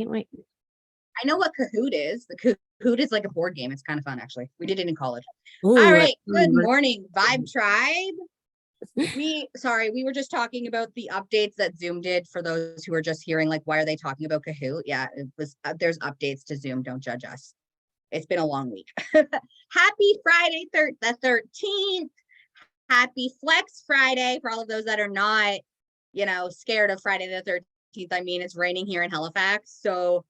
Can't wait. I know what Kahoot is. The Kahoot is like a board game. It's kind of fun, actually. We did it in college. Ooh, all right. Good morning, Vibe Tribe. We were just talking about the updates that Zoom did for those who are just hearing, like, why are they talking about Kahoot? Yeah, it was, there's updates to Zoom. Don't judge us. It's been a long week. Happy Friday, the 13th. Happy Flex Friday for all of those that are not, scared of Friday the 13th. I mean, it's raining here in Halifax, so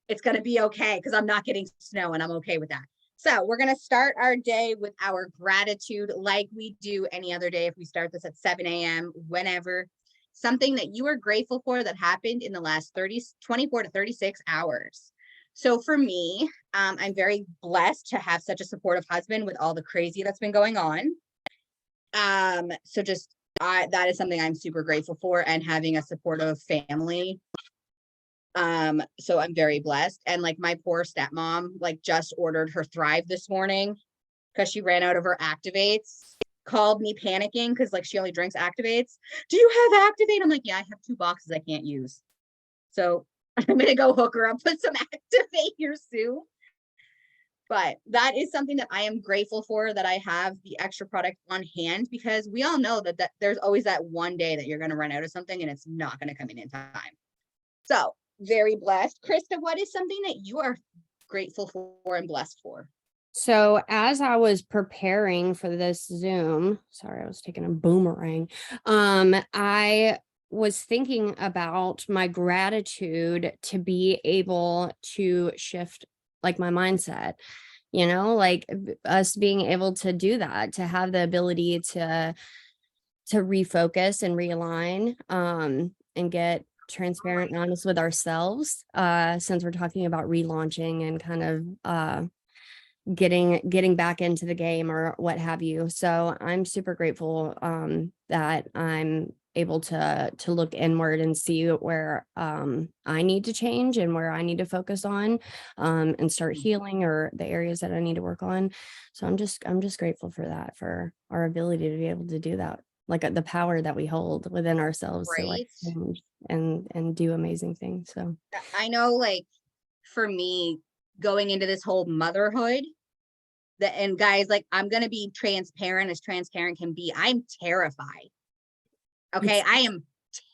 it's going to be okay because I'm not getting snow and I'm okay with that. So we're going to start our day with our gratitude like we do any other day. If we start this at 7 a.m., whenever, something that you are grateful for that happened in the last 24 to 36 hours. So for me, I'm very blessed to have such a supportive husband with all the crazy that's been going on. So just that is something I'm super grateful for, and having a supportive family. So I'm very blessed. And like my poor stepmom, like just ordered her Thrive this morning because she ran out of her Activates, called me panicking because like she only drinks Activates. Do you have Activate? I'm like, yeah, I have 2 boxes I can't use. So I'm going to go hook her up with some Activate here soon. But that is something that I am grateful for, that I have the extra product on hand, because we all know that there's always that one day that you're going to run out of something and it's not going to come in time. So very blessed. Krista, what is something that you are grateful for and blessed for? So as I was preparing for this Zoom, sorry, I was taking a boomerang. I was thinking about my gratitude to be able to shift like my mindset, like us being able to do that, to have the ability to refocus and realign, and get transparent and honest with ourselves, since we're talking about relaunching and kind of getting back into the game or what have you. So I'm super grateful that I'm able to look inward and see where I need to change and where I need to focus on, and start healing, or the areas that I need to work on. So I'm just grateful for that, for our ability to be able to do that, like the power that we hold within ourselves, right, to like change and do amazing things. So I know, like, for me, going into this whole motherhood, and guys, like, I'm gonna be as transparent can be. I'm terrified. Okay, I am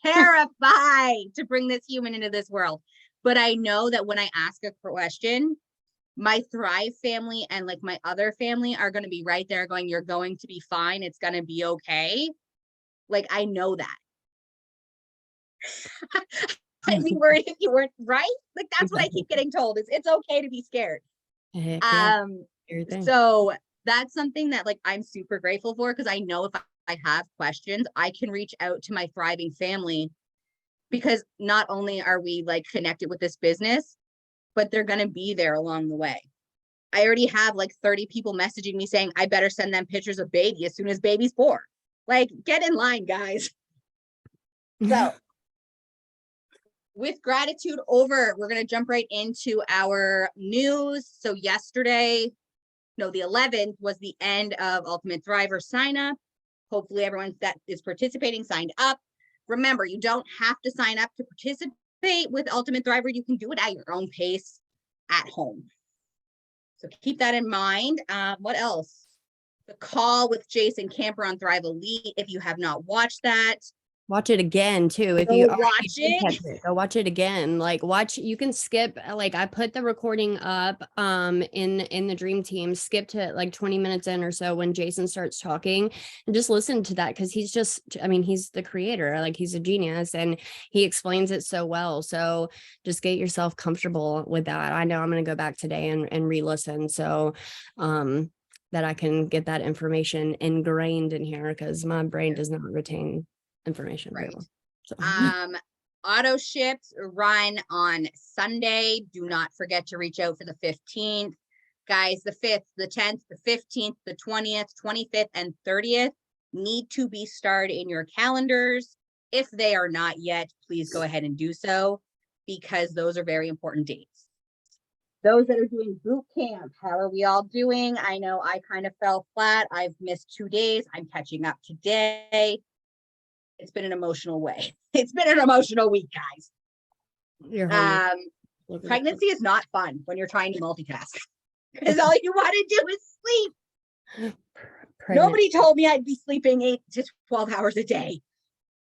terrified to bring this human into this world. But I know that when I ask a question, my Thrive family and like my other family are going to be right there going, you're going to be fine. It's going to be okay. Like, I know that. I'd be worried if you weren't, right? Like, that's what I keep getting told, is it's okay to be scared. Heck yeah. So that's something that, like, I'm super grateful for, because I know if I have questions, I can reach out to my thriving family, because not only are we like connected with this business, but they're going to be there along the way. I already have like 30 people messaging me saying I better send them pictures of baby as soon as baby's born. Like, get in line, guys. So with gratitude over, we're going to jump right into our news. So the 11th was the end of Ultimate Thriver sign up. Hopefully everyone that is participating signed up. Remember, you don't have to sign up to participate with Ultimate Thriver. You can do it at your own pace at home. So keep that in mind. What else? The call with Jason Camper on Thrive Elite. If you have not watched that, watch it again too. If you watch it, go watch it again. Like, you can skip, like, I put the recording up in the dream team, skip to like 20 minutes in or so when Jason starts talking, and just listen to that, because he's the creator, like, he's a genius and he explains it so well. So just get yourself comfortable with that. I know I'm going to go back today and re-listen, so that I can get that information ingrained in here, because my brain does not retain information. Right. So. Auto ships run on Sunday. Do not forget to reach out for the 15th. Guys, the 5th, the 10th, the 15th, the 20th, 25th, and 30th need to be starred in your calendars. If they are not yet, please go ahead and do so, because those are very important dates. Those that are doing boot camp, how are we all doing? I know I kind of fell flat. I've missed 2 days. I'm catching up today. It's been an emotional way. It's been an emotional week, guys. You're home. Pregnancy is not fun when you're trying to multitask because all you want to do is sleep. Nobody told me I'd be sleeping 8 to 12 hours a day.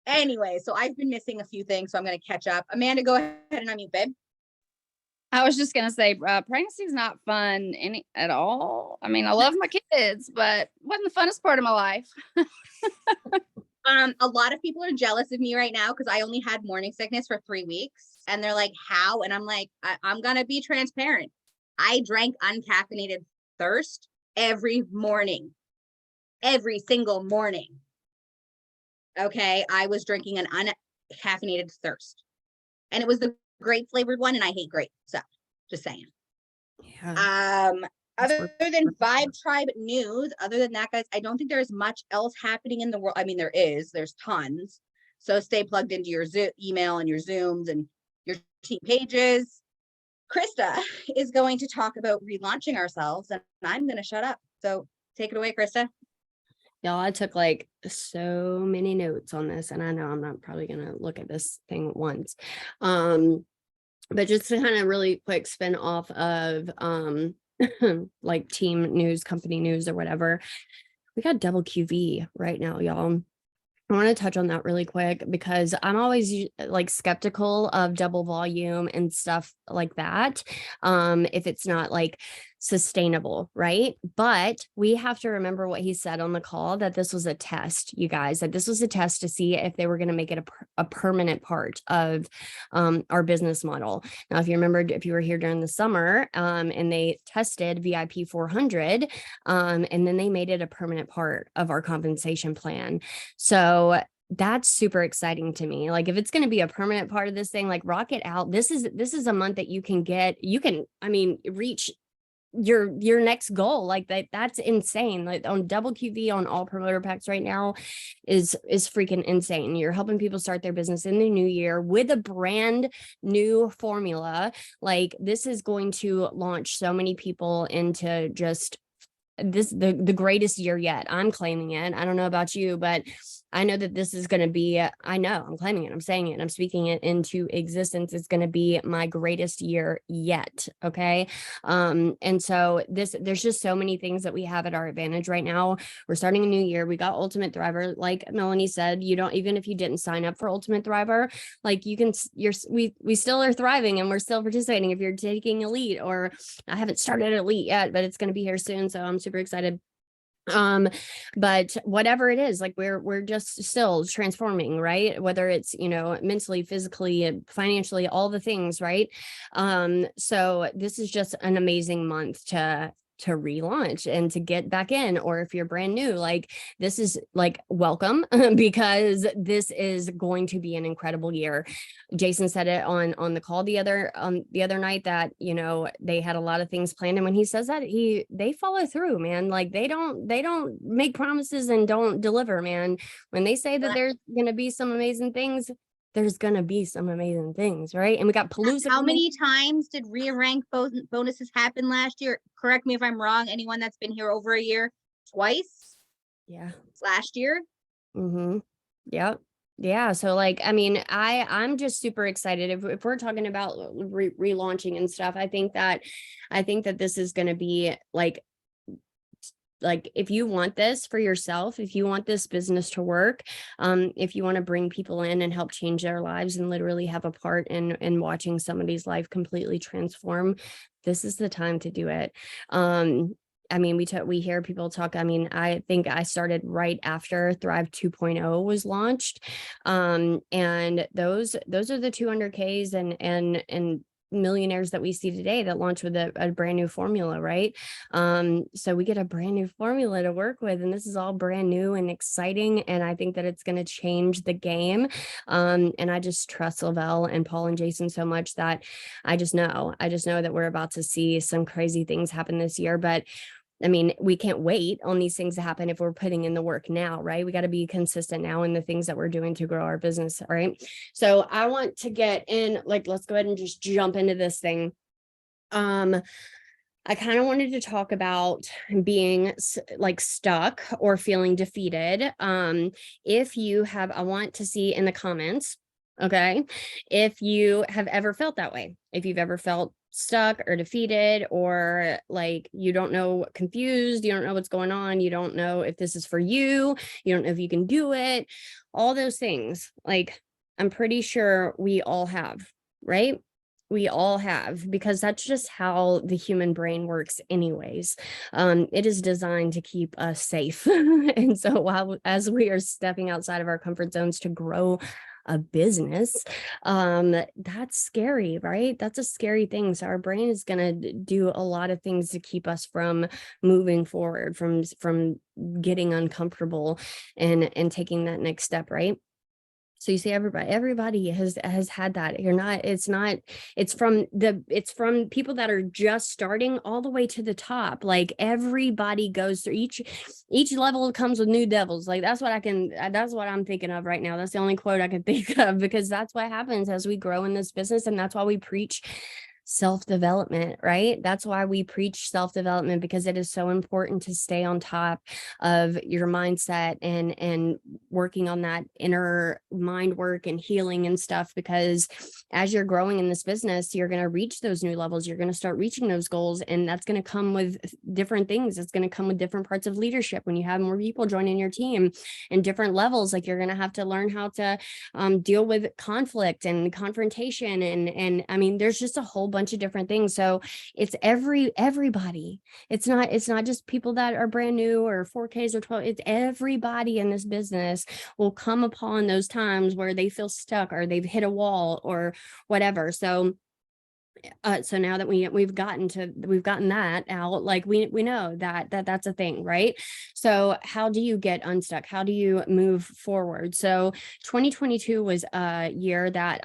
Anyway, so I've been missing a few things, so I'm going to catch up. Amanda, go ahead and unmute, babe. I was just gonna say, pregnancy is not fun at all. I mean, I love my kids, but it wasn't the funnest part of my life. A lot of people are jealous of me right now because I only had morning sickness for 3 weeks, and they're like, "How?" And I'm like, I'm gonna be transparent. I drank uncaffeinated thirst every morning, every single morning. Okay, I was drinking an uncaffeinated thirst, and it was the grape flavored one, and I hate grape. So just saying. Yeah. Other than Vibe Tribe news, other than that, guys, I don't think there's much else happening in the world. I mean, there's tons. So stay plugged into your email and your Zooms and your team pages. Krista is going to talk about relaunching ourselves, and I'm going to shut up. So take it away, Krista. Y'all, I took like so many notes on this, and I know I'm not probably going to look at this thing once. But just to kind of really quick spin off of like team news, company news or whatever, we got double QV right now, y'all. I want to touch on that really quick because I'm always like skeptical of double volume and stuff like that. If it's not like sustainable, right? But we have to remember what he said on the call, that this was a test, you guys, that this was a test to see if they were going to make it a permanent part of our business model. Now, if you remember, if you were here during the summer and they tested VIP 400 and then they made it a permanent part of our compensation plan. So that's super exciting to me. Like if it's going to be a permanent part of this thing, like rock it out. This is a month that you can reach your next goal. Like that's insane. Like on double QV on all promoter packs right now is freaking insane. You're helping people start their business in the new year with a brand new formula. Like this is going to launch so many people into just the greatest year yet. I'm claiming it. I don't know about you, but I know that this is going to be, I know I'm claiming it. I'm saying it. I'm speaking it into existence. It's going to be my greatest year yet. Okay. And so there's just so many things that we have at our advantage right now. We're starting a new year. We got Ultimate Thriver. Like Melanie said, even if you didn't sign up for Ultimate Thriver, like we still are thriving and we're still participating. If you're taking Elite, or I haven't started Elite yet, but it's going to be here soon. So I'm super excited. But whatever it is, like we're just still transforming, right? Whether it's, mentally, physically, financially, all the things, right? So this is just an amazing month to relaunch and to get back in. Or if you're brand new, like this is like welcome because this is going to be an incredible year. Jason said it on the call the other night that they had a lot of things planned, and when he says that, they follow through, man. Like they don't make promises and don't deliver, man. When they say that there's gonna be some amazing things, there's gonna be some amazing things, right? And we got Palooza. How many times did re-rank bonuses happen last year? Correct me if I'm wrong. Anyone that's been here over a year? Twice? Yeah. Last year? Mm-hmm. Yep. Yeah. So like, I mean, I'm just super excited if we're talking about relaunching and stuff. I think that this is going to be like if you want this for yourself, if you want this business to work, if you want to bring people in and help change their lives and literally have a part in watching somebody's life completely transform, this is the time to do it. I mean, we hear people talk. I mean, I think I started right after Thrive 2.0 was launched. And those are the 200Ks and millionaires that we see today that launch with a brand new formula, right? So we get a brand new formula to work with, and this is all brand new and exciting. And I think that it's going to change the game. And I just trust Lavelle and Paul and Jason so much that I just know that we're about to see some crazy things happen this year. But I mean, we can't wait on these things to happen if we're putting in the work now, right? We got to be consistent now in the things that we're doing to grow our business, all right? So I want to get in, let's go ahead and just jump into this thing. I kind of wanted to talk about being like stuck or feeling defeated. If you have, I want to see in the comments, Okay. If you have ever felt that way, if you've ever felt stuck or defeated, or like you don't know, confused, you don't know what's going on, you don't know if this is for you, you don't know if you can do it, all those things, like I'm pretty sure we all have, right? We all have, because that's just how the human brain works anyways. It is designed to keep us safe. And so while as we are stepping outside of our comfort zones to grow a business, that's scary, right? That's a scary thing. So our brain is going to do a lot of things to keep us from moving forward, from getting uncomfortable and taking that next step, right? So you see, everybody has had that. You're not, it's not, it's from people that are just starting all the way to the top. Like everybody goes through each level comes with new devils. Like that's what I'm thinking of right now. That's the only quote I can think of, because that's what happens as we grow in this business. And that's why we preach self-development, right? That's why we preach self-development, because it is so important to stay on top of your mindset and working on that inner mind work and healing and stuff, because as you're growing in this business, you're going to reach those new levels, you're going to start reaching those goals, and that's going to come with different things. It's going to come with different parts of leadership when you have more people joining your team and different levels. Like you're going to have to learn how to deal with conflict and confrontation, and I mean, there's just a whole bunch of different things. So it's everybody. It's not just people that are brand new or 4Ks or 12. It's everybody in this business will come upon those times where they feel stuck or they've hit a wall or whatever. So now that we've gotten that out, like we know that's a thing, right? So how do you get unstuck? How do you move forward? So 2022 was a year that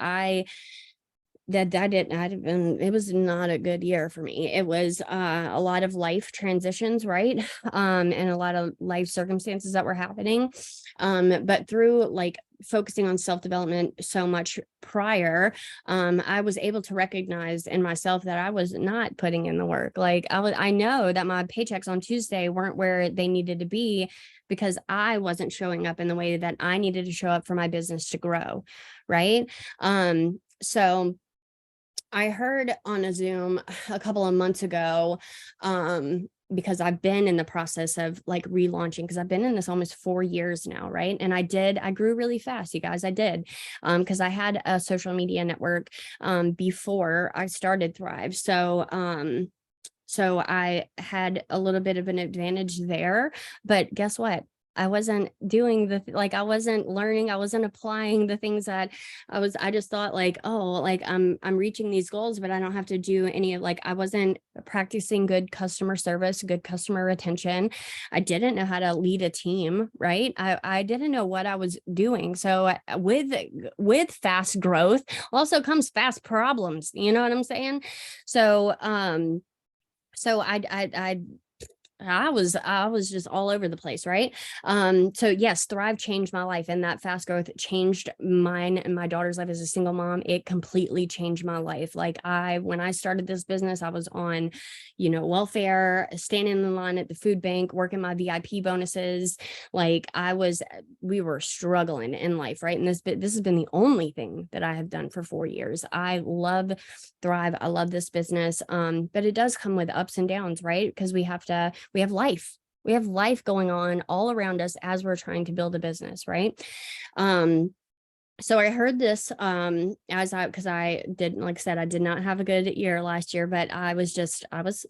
it was not a good year for me. It was a lot of life transitions, right? And a lot of life circumstances that were happening. But through like focusing on self-development so much prior, I was able to recognize in myself that I was not putting in the work. Like I know that my paychecks on Tuesday weren't where they needed to be, because I wasn't showing up in the way that I needed to show up for my business to grow, right? So I heard on a Zoom a couple of months ago, because I've been in the process of like relaunching, because I've been in this almost 4 years now, right? And I grew really fast, you guys, I did, because I had a social media network before I started Thrive. So I had a little bit of an advantage there, but guess what? I wasn't doing I wasn't learning, I wasn't applying the things that I just thought like, oh, like I'm reaching these goals, but I don't have to do any of, like, I wasn't practicing good customer service, good customer retention. I didn't know how to lead a team, right? I didn't know what I was doing. So with fast growth also comes fast problems. You know what I'm saying? So, so I was just all over the place, right? So yes, Thrive changed my life, and that fast growth changed mine and my daughter's life as a single mom. It completely changed my life. Like when I started this business, I was on, welfare, standing in line at the food bank, working my VIP bonuses. Like we were struggling in life, right? And this has been the only thing that I have done for 4 years. I love Thrive. I love this business. But it does come with ups and downs, right? Because we have life. We have life going on all around us as we're trying to build a business, right? So I heard this because I did, like I said, I did not have a good year last year, but I was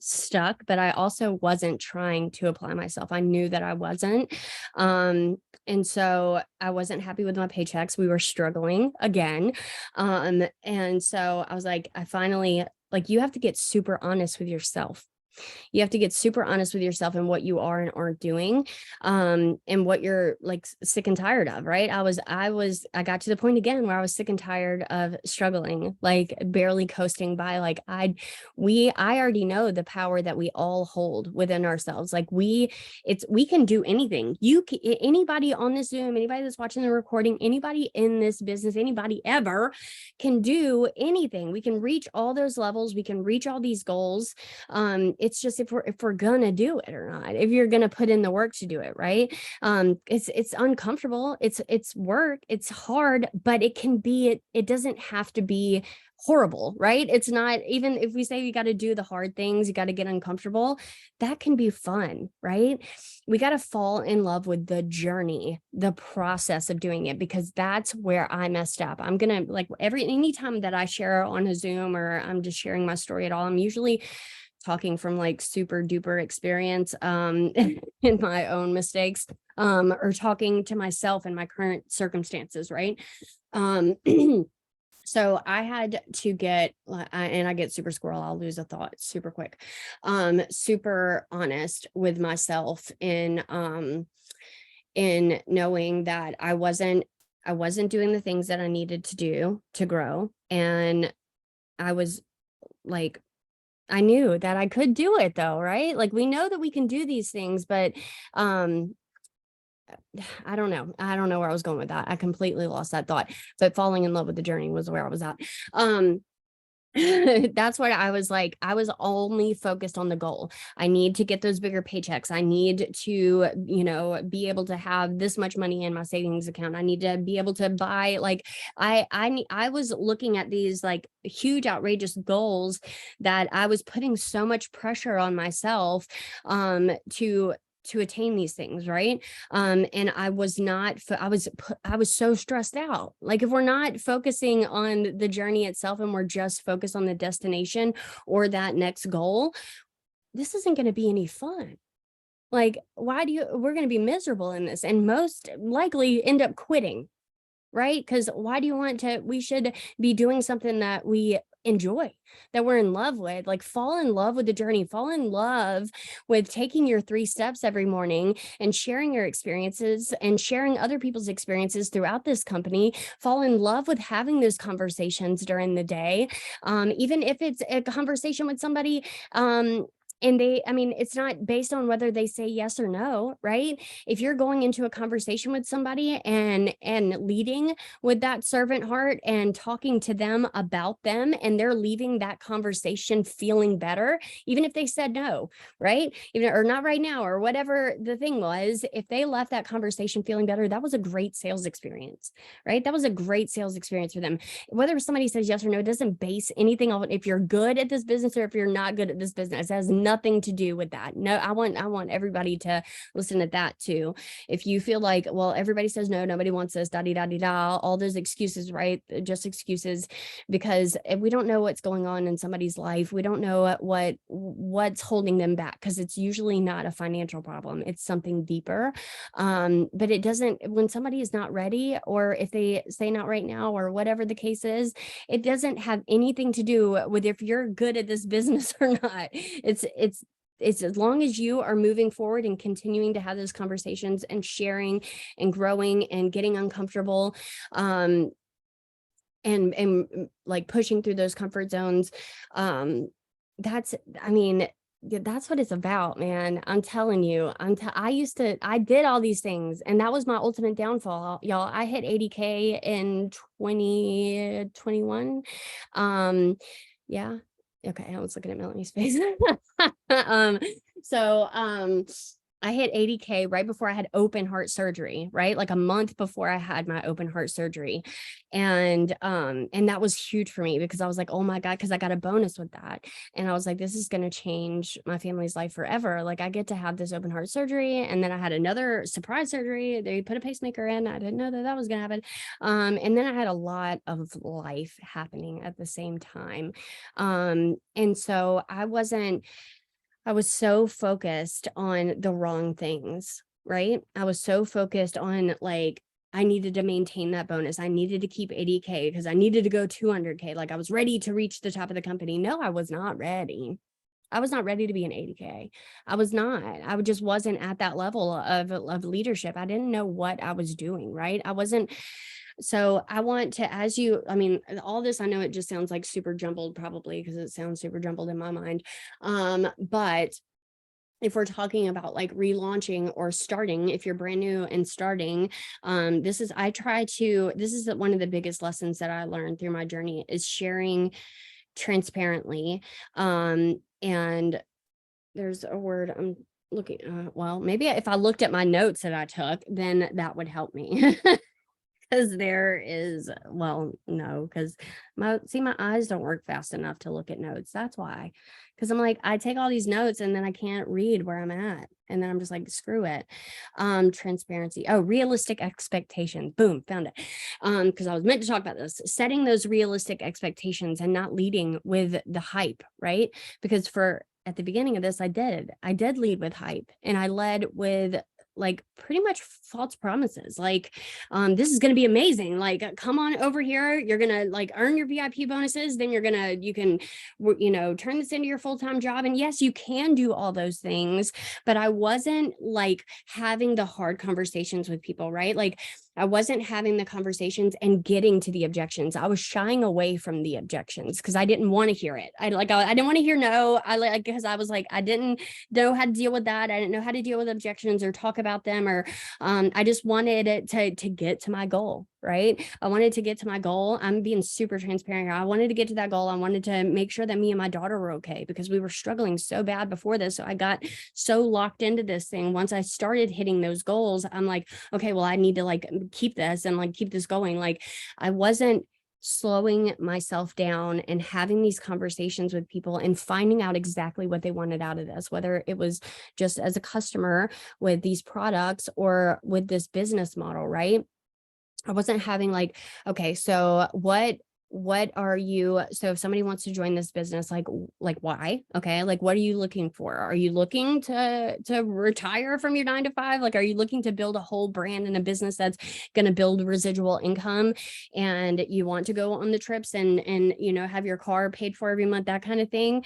stuck, but I also wasn't trying to apply myself. I knew that I wasn't. And so I wasn't happy with my paychecks. We were struggling again. And so I was like, I finally, like, you have to get super honest with yourself. You have to get super honest with yourself and what you are and aren't doing, and what you're like sick and tired of, right? I got to the point again where I was sick and tired of struggling, like barely coasting by. Like I already know the power that we all hold within ourselves. Like we can do anything. Anybody on this Zoom, anybody that's watching the recording, anybody in this business, anybody ever can do anything. We can reach all those levels. We can reach all these goals. It's just if we're gonna do it or not, if you're gonna put in the work to do it, right? It's uncomfortable, it's work, it's hard, but it doesn't have to be horrible, right? It's not, even if we say you got to do the hard things, you got to get uncomfortable, that can be fun, right? We got to fall in love with the journey, the process of doing it, because that's where I messed up. I'm gonna, like, anytime that I share on a Zoom or I'm just sharing my story at all, I'm usually talking from like super duper experience in my own mistakes, or talking to myself in my current circumstances, right? So I had to get, and I get super squirrel, I'll lose a thought super quick, super honest with myself in knowing that I wasn't doing the things that I needed to do to grow. And I was like, I knew that I could do it though, right? Like, we know that we can do these things, but I don't know. I don't know where I was going with that. I completely lost that thought. But falling in love with the journey was where I was at. That's what I was like. I was only focused on the goal. I need to get those bigger paychecks. I need to, be able to have this much money in my savings account. I need to be able to buy, like, I was looking at these like huge, outrageous goals that I was putting so much pressure on myself to attain these things, right? And I was not, I was so stressed out. Like, if we're not focusing on the journey itself and we're just focused on the destination or that next goal, this isn't going to be any fun. Like, we're going to be miserable in this, and most likely end up quitting, right? Because why do you want to? We should be doing something that we enjoy, that we're in love with. Like, fall in love with the journey, fall in love with taking your 3 steps every morning and sharing your experiences and sharing other people's experiences throughout this company. Fall in love with having those conversations during the day, even if it's a conversation with somebody, and it's not based on whether they say yes or no, right? If you're going into a conversation with somebody and leading with that servant heart and talking to them about them, and they're leaving that conversation feeling better, even if they said no, right? Even, or not right now, or whatever the thing was, if they left that conversation feeling better, that was a great sales experience, right? That was a great sales experience for them. Whether somebody says yes or no, it doesn't base anything on if you're good at this business or if you're not good at this business. It has nothing to do with that. No, I want everybody to listen to that too. If you feel like, well, everybody says no, nobody wants this, da da da da, all those excuses, right? Just excuses, because we don't know what's going on in somebody's life. We don't know what's holding them back, because it's usually not a financial problem. It's something deeper. But it doesn't, when somebody is not ready, or if they say not right now, or whatever the case is, it doesn't have anything to do with if you're good at this business or not. It's as long as you are moving forward and continuing to have those conversations and sharing and growing and getting uncomfortable, and like pushing through those comfort zones. That's what it's about, man. I'm telling you, I did all these things, and that was my ultimate downfall, y'all. I hit 80K in 2021. Yeah. Okay. I was looking at Melanie's face. So I hit 80K right before I had open heart surgery, right? Like a month before I had my open heart surgery. And that was huge for me, because I was like, oh my God, because I got a bonus with that. And I was like, this is going to change my family's life forever. Like, I get to have this open heart surgery. And then I had another surprise surgery. They put a pacemaker in. I didn't know that was going to happen. And then I had a lot of life happening at the same time. And so I was so focused on the wrong things, right? I was so focused on, like, I needed to maintain that bonus. I needed to keep 80K because I needed to go 200K. Like, I was ready to reach the top of the company. No, I was not ready. I was not ready to be an 80K. I was not. I just wasn't at that level of leadership. I didn't know what I was doing, right? I wasn't. So I want to, all this, I know it just sounds like super jumbled, probably because it sounds super jumbled in my mind. But if we're talking about like relaunching or starting, if you're brand new and starting, this is one of the biggest lessons that I learned through my journey, is sharing transparently, and there's a word I'm looking, well, maybe if I looked at my notes that I took, then that would help me. Because there is, well, no, because my eyes don't work fast enough to look at notes. That's why. Because I'm like, I take all these notes and then I can't read where I'm at. And then I'm just like, screw it. Transparency. Oh, realistic expectations. Boom, found it. Because I was meant to talk about this. Setting those realistic expectations and not leading with the hype, right? Because at the beginning of this, I did lead with hype, and I led with like pretty much false promises. Like, this is going to be amazing. Like, come on over here. You're going to like earn your VIP bonuses. Then you can, turn this into your full-time job. And yes, you can do all those things, but I wasn't like having the hard conversations with people, right? Like, I wasn't having the conversations and getting to the objections. I was shying away from the objections because I didn't want to hear it. I didn't want to hear no. Because I was like, I didn't know how to deal with that. I didn't know how to deal with objections or talk about them, or I just wanted it to get to my goal, right? I wanted to get to my goal. I'm being super transparent here. I wanted to get to that goal. I wanted to make sure that me and my daughter were okay, because we were struggling so bad before this. So I got so locked into this thing. Once I started hitting those goals, I'm like, okay, well, I need to like keep this and like keep this going. Like, I wasn't slowing myself down and having these conversations with people and finding out exactly what they wanted out of this, whether it was just as a customer with these products or with this business model, right? I wasn't having like, okay, so what are you, so if somebody wants to join this business, like why? Okay, like, what are you looking for? Are you looking to retire from your 9 to 5? Like, are you looking to build a whole brand and a business that's going to build residual income, and you want to go on the trips and have your car paid for every month, that kind of thing?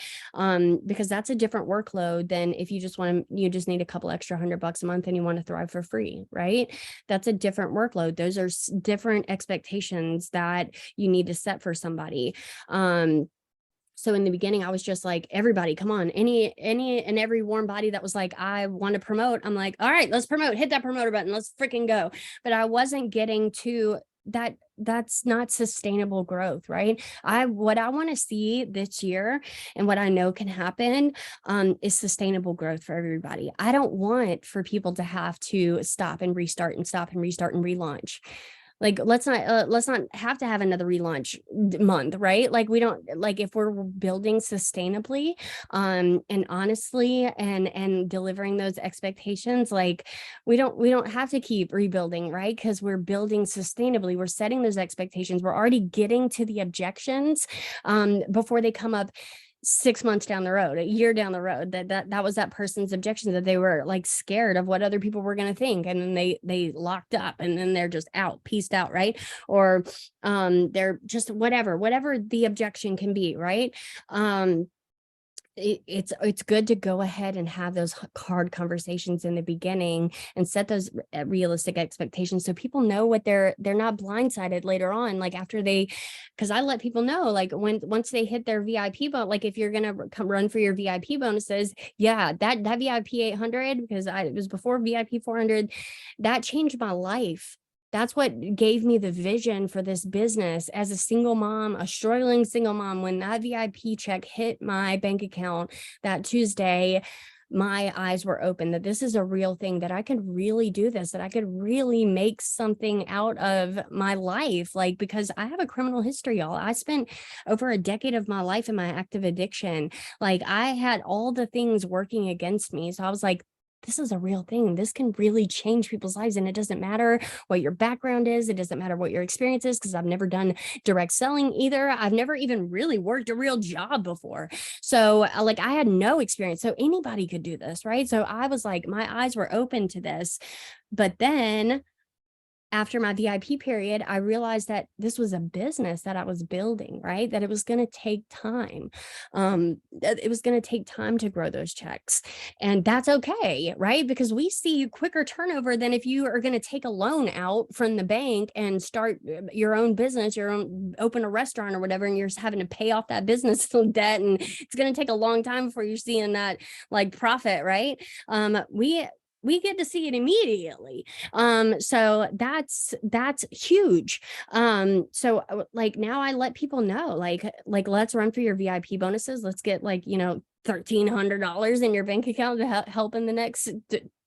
Because that's a different workload than if you just need a couple extra $100 a month and you want to thrive for free, right? That's a different workload. Those are different expectations that you need to set for somebody. So in the beginning, I was just like, everybody, come on, any and every warm body that was like, I want to promote. I'm like, all right, let's promote, hit that promoter button, let's freaking go. But I wasn't getting to that. That's not sustainable growth, right? What I want to see this year and what I know can happen is sustainable growth for everybody. I don't want for people to have to stop and restart and stop and restart and relaunch. Like, let's not have to have another relaunch month, right? Like, we don't, like, if we're building sustainably, and honestly, and delivering those expectations, like, we don't have to keep rebuilding, right? Because we're building sustainably. We're setting those expectations. We're already getting to the objections before they come up 6 months down the road, a year down the road. That was that person's objection, that they were like scared of what other people were going to think, and then they locked up, and then they're just out, pieced out, right? Or they're just whatever the objection can be, right? It's good to go ahead and have those hard conversations in the beginning and set those realistic expectations, so people know what they're not blindsided later on, like after because I let people know, like, once they hit their VIP, but like, if you're gonna come run for your VIP bonuses, yeah, that VIP 800, because it was before VIP 400, that changed my life. That's what gave me the vision for this business as a single mom, a struggling single mom. When that VIP check hit my bank account that Tuesday, my eyes were open that this is a real thing, that I could really do this, that I could really make something out of my life. Like, because I have a criminal history, y'all. I spent over a decade of my life in my active addiction. Like, I had all the things working against me. So I was like, this is a real thing. This can really change people's lives. And it doesn't matter what your background is. It doesn't matter what your experience is, because I've never done direct selling either. I've never even really worked a real job before. So like, I had no experience. So anybody could do this, right? So I was like, my eyes were open to this. But then after my VIP period, I realized that this was a business that I was building, right? That it was going to take time. That it was going to take time to grow those checks. And that's okay, right? Because we see quicker turnover than if you are going to take a loan out from the bank and start your own business, open a restaurant or whatever, and you're having to pay off that business debt. And it's going to take a long time before you're seeing that like profit, right? We get to see it immediately. So that's huge. So like, now I let people know, like let's run for your VIP bonuses. Let's get, like, $1,300 in your bank account to help in the next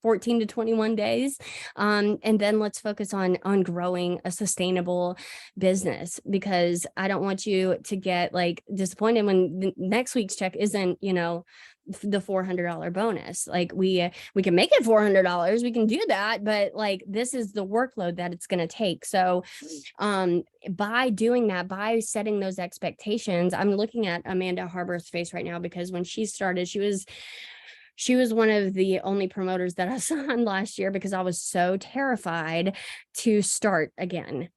14 to 21 days. And then let's focus on growing a sustainable business, because I don't want you to get like disappointed when the next week's check isn't, the $400 bonus. Like we can make it $400, we can do that, but like this is the workload that it's going to take. So by doing that, by setting those expectations, I'm looking at Amanda Harbor's face right now, because when she started, she was one of the only promoters that I signed last year, because I was so terrified to start again.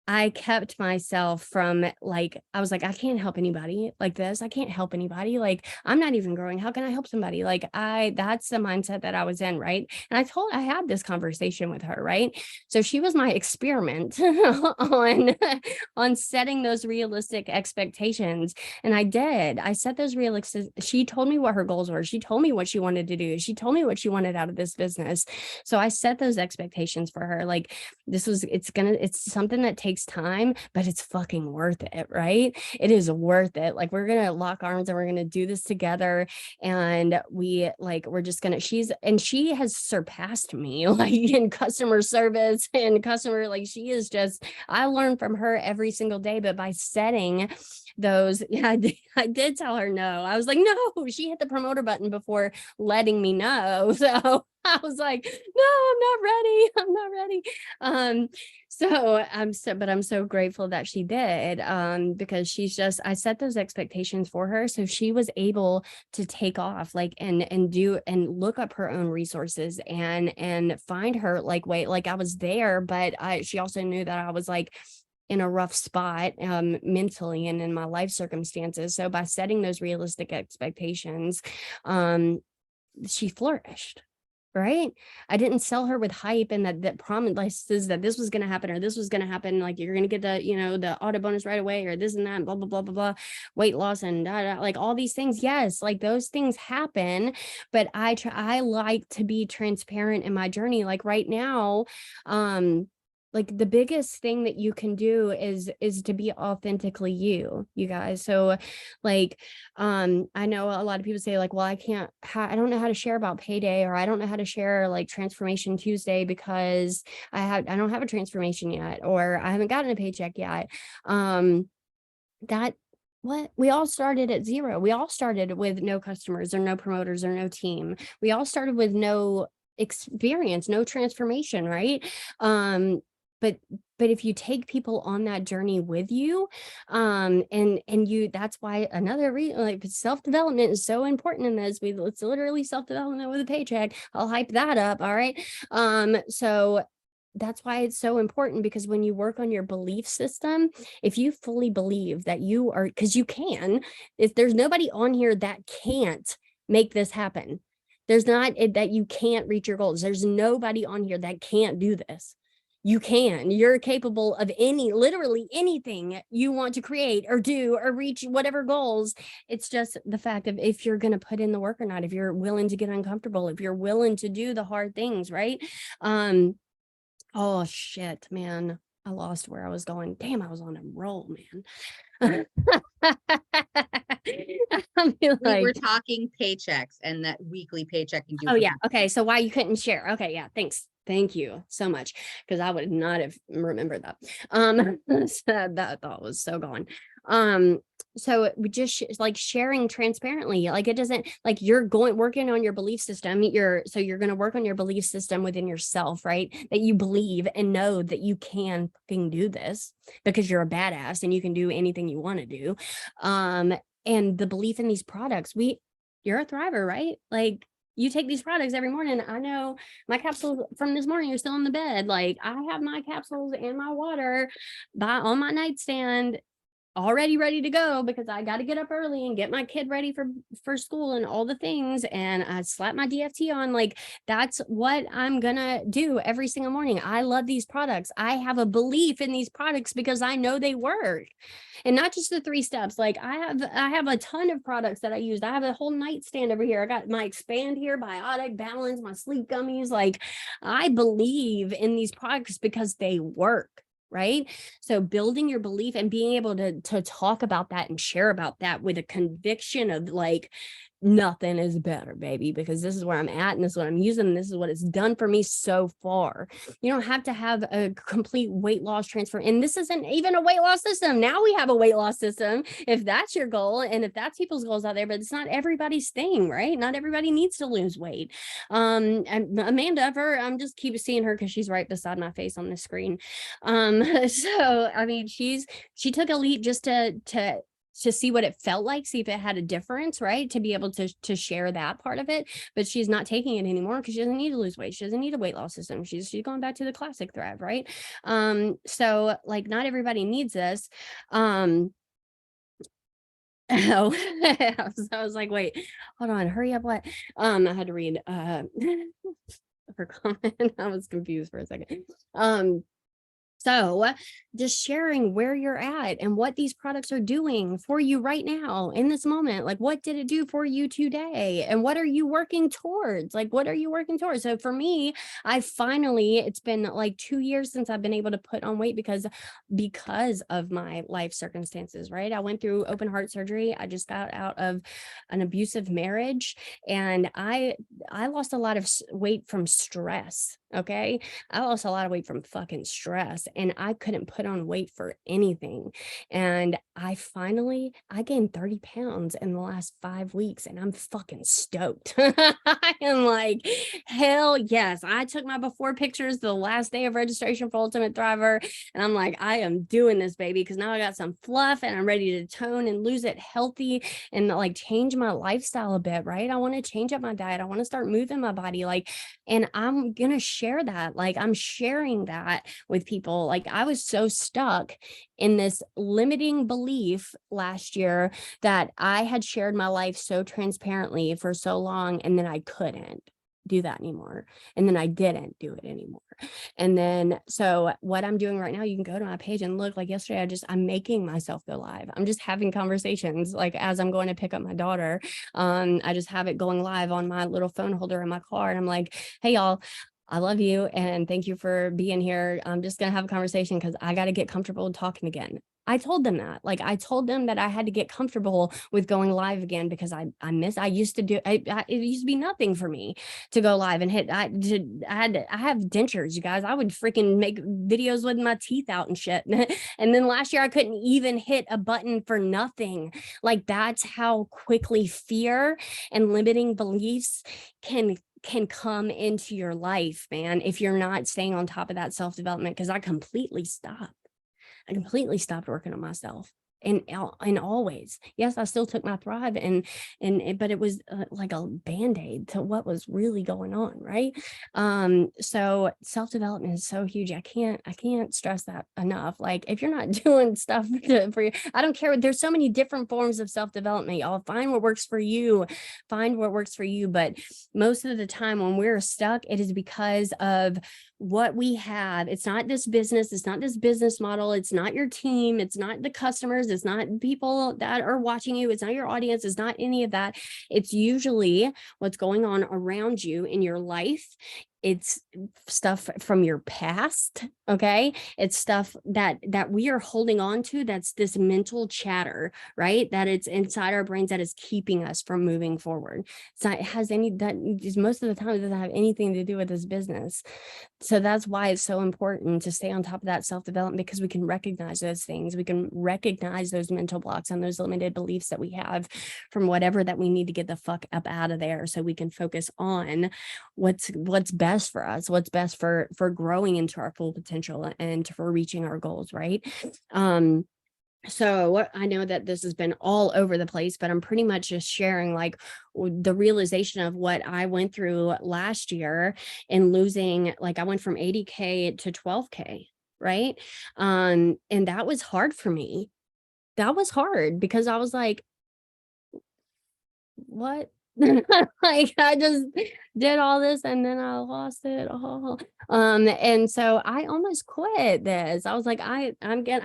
I kept myself from like, I was like, I can't help anybody like this. I can't help anybody. Like, I'm not even growing. How can I help somebody? Like that's the mindset that I was in. Right. And I had this conversation with her. Right. So she was my experiment on setting those realistic expectations. And I set those realistic. She told me what her goals were. She told me what she wanted to do. She told me what she wanted out of this business. So I set those expectations for her. Like it's something that takes time, but it's fucking worth it, right? It is worth it. Like we're gonna lock arms and we're gonna do this together, and she has surpassed me like in customer service and customer, like she is just, I learn from her every single day. But by setting those, I did tell her no. I was like, no, she hit the promoter button before letting me know. So I was like, no, I'm not ready. But I'm so grateful that she did, because I set those expectations for her. So she was able to take off, like, and look up her own resources and find her like way, like I was there, but she also knew that I was like in a rough spot, mentally and in my life circumstances. So by setting those realistic expectations, she flourished. Right. I didn't sell her with hype and that promises that this was going to happen or this was going to happen. Like you're going to get the auto bonus right away or this and that, and blah, blah, blah, blah, blah, weight loss and like all these things. Yes. Like those things happen, but I like to be transparent in my journey. Like right now, like the biggest thing that you can do is to be authentically you guys. So like, I know a lot of people say like, well, I don't know how to share about payday, or I don't know how to share like Transformation Tuesday because I don't have a transformation yet, or I haven't gotten a paycheck yet. We all started at zero. We all started with no customers or no promoters or no team. We all started with no experience, no transformation, right? But if you take people on that journey with you, and that's why another reason, like self-development is so important in this. It's literally self-development with a paycheck. I'll hype that up. All right. So that's why it's so important, because when you work on your belief system, if you fully believe that you are, because you can, if there's nobody on here that can't make this happen, there's not that you can't reach your goals. There's nobody on here that can't do this. You're capable of literally anything you want to create or do or reach whatever goals. It's just the fact of if you're going to put in the work or not, if you're willing to get uncomfortable, if you're willing to do the hard things, right? Oh shit, man. I lost where I was going. Damn, I was on a roll, man. We were talking paychecks and that weekly paycheck. Oh yeah. Okay. So why you couldn't share. Okay. Yeah. Thanks. Thank you so much, because I would not have remembered that. That thought was so gone. So we just like sharing transparently, like it doesn't, like you're working on your belief system. You're going to work on your belief system within yourself, right? That you believe and know that you can fucking do this because you're a badass and you can do anything you want to do. And the belief in these products, you're a thriver, right? Like, you take these products every morning. I know my capsules from this morning are still in the bed. Like I have my capsules and my water on my nightstand already ready to go, because I got to get up early and get my kid ready for school and all the things. And I slap my DFT on. Like that's what I'm gonna do every single morning. I love these products. I have a belief in these products because I know they work, and not just the 3 steps. Like I have a ton of products that I use. I have a whole nightstand over here. I got my Expand here, Biotic, Balance, my sleep gummies. Like I believe in these products because they work. Right. So building your belief and being able to talk about that and share about that with a conviction of like, nothing is better, baby, because this is where I'm at and this is what I'm using. And this is what it's done for me so far. You don't have to have a complete weight loss transfer. And this isn't even a weight loss system. Now we have a weight loss system if that's your goal and if that's people's goals out there, but it's not everybody's thing, right? Not everybody needs to lose weight. And Amanda, I'm just keep seeing her because she's right beside my face on the screen. So I mean, she took a leap just to see what it felt like, see if it had a difference, right? To be able to share that part of it, but she's not taking it anymore because she doesn't need to lose weight. She doesn't need a weight loss system. She's going back to the classic Thrive, right? So like not everybody needs this. Oh, I was like, wait, hold on, hurry up. What? I had to read her comment. I was confused for a second. So just sharing where you're at and what these products are doing for you right now in this moment. Like, what did it do for you today? And what are you working towards? Like, what are you working towards? So for me, it's been like 2 years since I've been able to put on weight because of my life circumstances, right? I went through open heart surgery. I just got out of an abusive marriage and I lost a lot of weight from stress. Okay. I lost a lot of weight from fucking stress and I couldn't put on weight for anything. And I gained 30 pounds in the last 5 weeks and I'm fucking stoked. I am like, hell yes. I took my before pictures the last day of registration for Ultimate Thriver. And I'm like, I am doing this, baby, because now I got some fluff and I'm ready to tone and lose it healthy and like change my lifestyle a bit, right? I want to change up my diet. I want to start moving my body. Like, and I'm going to share that. Like I'm sharing that with people. Like I was so stuck in this limiting belief last year that I had shared my life so transparently for so long and then I couldn't do that anymore. And then I didn't do it anymore. And then, so what I'm doing right now, you can go to my page and look. Like yesterday, I'm making myself go live. I'm just having conversations like as I'm going to pick up my daughter. I just have it going live on my little phone holder in my car. And I'm like, hey, y'all, I love you. And thank you for being here. I'm just going to have a conversation because I got to get comfortable talking again. I told them that, like, I told them that I had to get comfortable with going live again because it used to be nothing for me to go live and hit. I have dentures, you guys. I would freaking make videos with my teeth out and shit. And then last year I couldn't even hit a button for nothing. Like that's how quickly fear and limiting beliefs can come into your life, man, if you're not staying on top of that self-development. Because I completely stopped working on myself. And always, yes, I still took my Thrive but it was like a band-aid to what was really going on, right? So self-development is so huge. I can't stress that enough. Like if you're not doing stuff I don't care. There's so many different forms of self-development. Y'all find what works for you. But most of the time when we're stuck, it is because of what we have. It's not this business. It's not this business model. It's not your team. It's not the customers. It's not people that are watching you. It's not your audience. It's not any of that. It's usually what's going on around you in your life. It's stuff from your past. Okay. It's stuff that we are holding on to. That's this mental chatter, right? That it's inside our brains that is keeping us from moving forward. So most of the time it doesn't have anything to do with this business. So that's why it's so important to stay on top of that self-development, because we can recognize those things. We can recognize those mental blocks and those limited beliefs that we have from whatever that we need to get the fuck up out of there, so we can focus on what's best for us, what's best for growing into our full potential and for reaching our goals, right? So I know that this has been all over the place, but I'm pretty much just sharing like the realization of what I went through last year in losing, like I went from 80K to 12K, right? And that was hard for me. That was hard because I was like, what? Like I just did all this and then I lost it all. And so I almost quit this. I was like, I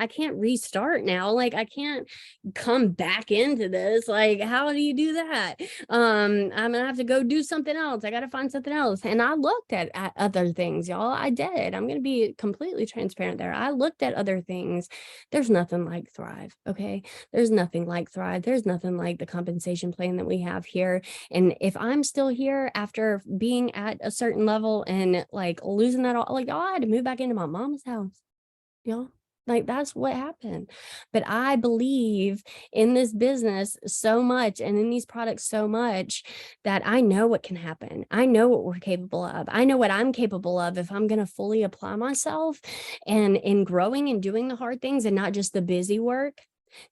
can't restart now. Like I can't come back into this. Like, how do you do that? I'm gonna have to go do something else. I gotta find something else. And I looked at other things, y'all. I did. I'm gonna be completely transparent there. I looked at other things. There's nothing like Thrive. Okay. There's nothing like Thrive. There's nothing like the compensation plan that we have here. And if I'm still here after being at a certain level and like losing that all, like y'all, I had to move back into my mom's house, y'all. Like that's what happened. But I believe in this business so much and in these products so much that I know what can happen. I know what we're capable of. I know what I'm capable of if I'm going to fully apply myself and in growing and doing the hard things and not just the busy work.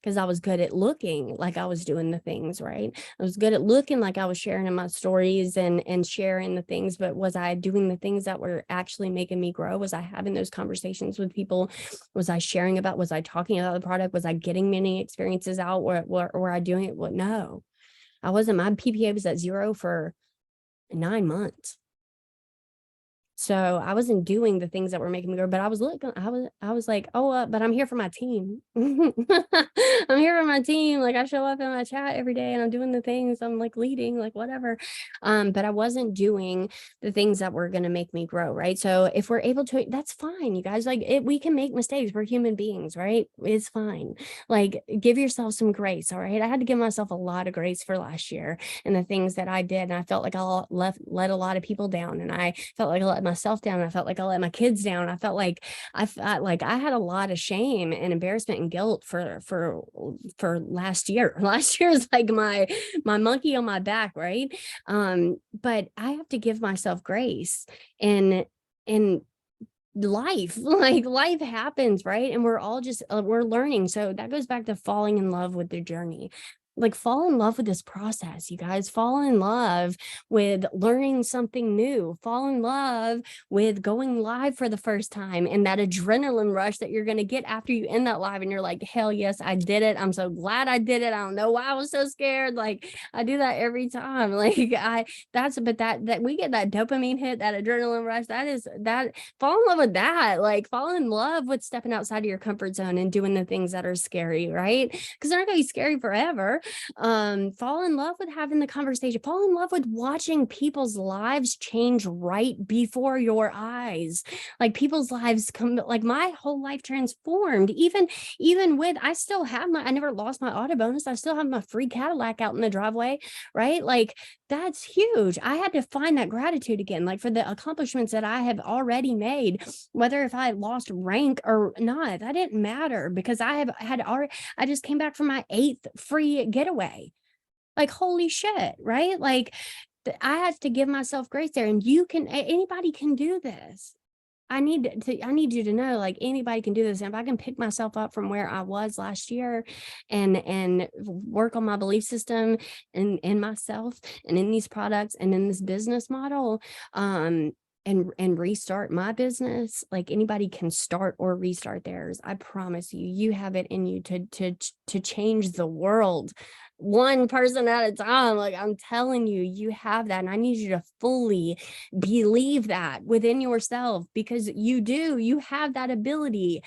Because I was good at looking like I was doing the things, right? I was good at looking like I was sharing in my stories and sharing the things, but was I doing the things that were actually making me grow? Was I having those conversations with people? Was I sharing about, was I talking about the product? Was I getting many experiences out? Were I doing it? Well, no, I wasn't. My PPA was at 0 for 9 months. So I wasn't doing the things that were making me grow, but I was looking, I was like, oh, but I'm here for my team. I'm here for my team. Like I show up in my chat every day and I'm doing the things, I'm like leading, like whatever. But I wasn't doing the things that were going to make me grow. Right. So if we're able to, that's fine. You guys, like we can make mistakes. We're human beings, right? It's fine. Like give yourself some grace. All right. I had to give myself a lot of grace for last year and the things that I did. And I felt like I let a lot of people down, and I felt like I let myself down. I felt like I let my kids down. I felt like I had a lot of shame and embarrassment and guilt for last year. Last year is like my monkey on my back, right? But I have to give myself grace and life like life happens, right? And we're all just we're learning. So that goes back to falling in love with the journey. Like fall in love with this process, you guys. Fall in love with learning something new. Fall in love with going live for the first time and that adrenaline rush that you're going to get after you end that live and you're like, hell yes, I did it. I'm so glad I did it. I don't know why I was so scared. Like I do that every time. Like that we get that dopamine hit, that adrenaline rush. That fall in love with that. Like fall in love with stepping outside of your comfort zone and doing the things that are scary, right? Because they're not going to be scary forever. Fall in love with having the conversation. Fall in love with watching people's lives change right before your eyes. Like people's lives come, like my whole life transformed. Even with, I never lost my auto bonus. I still have my free Cadillac out in the driveway, right? Like that's huge. I had to find that gratitude again, like for the accomplishments that I have already made, whether if I lost rank or not, that didn't matter because I just came back from my 8th free getaway. Like, holy shit, right? Like I had to give myself grace there, and anybody can do this. I need you to know, like anybody can do this. And if I can pick myself up from where I was last year and work on my belief system and in myself and in these products and in this business model, and restart my business, like anybody can start or restart theirs. I promise you, you have it in you to change the world one person at a time. Like I'm telling you, you have that. And I need you to fully believe that within yourself, because you have that ability